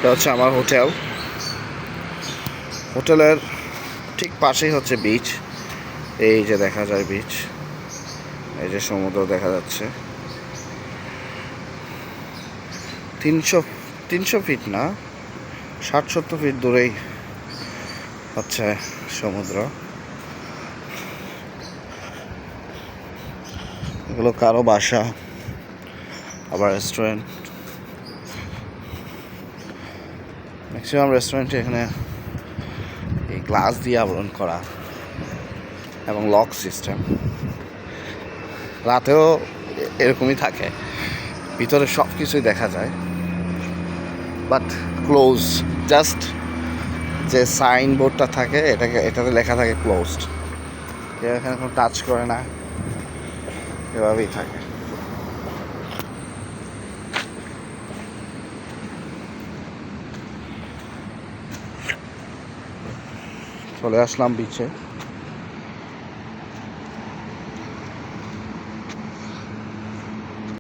এটা হচ্ছে আমার হোটেল। হোটেলের ঠিক পাশেই হচ্ছে বিচ। এই যে দেখা যায় বিচ, এই যে সমুদ্র দেখা যাচ্ছে। 300 ফিট না, 60-70 ফিট দূরেই হচ্ছে সমুদ্র। এগুলো কারো বাসা, আবার রেস্টুরেন্ট। ম্যাক্সিমাম রেস্টুরেন্টে এখানে এই গ্লাস দিয়ে আবরণ করা এবং লক সিস্টেম। রাতেও এরকমই থাকে, ভিতরে সব কিছুই দেখা যায়, বাট ক্লোজ। জাস্ট যে সাইনবোর্ডটা থাকে এটাতে লেখা থাকে ক্লোজড। কেউ এখানে কোনো টাচ করে না, এভাবেই থাকে। চলে আসলাম বিচে।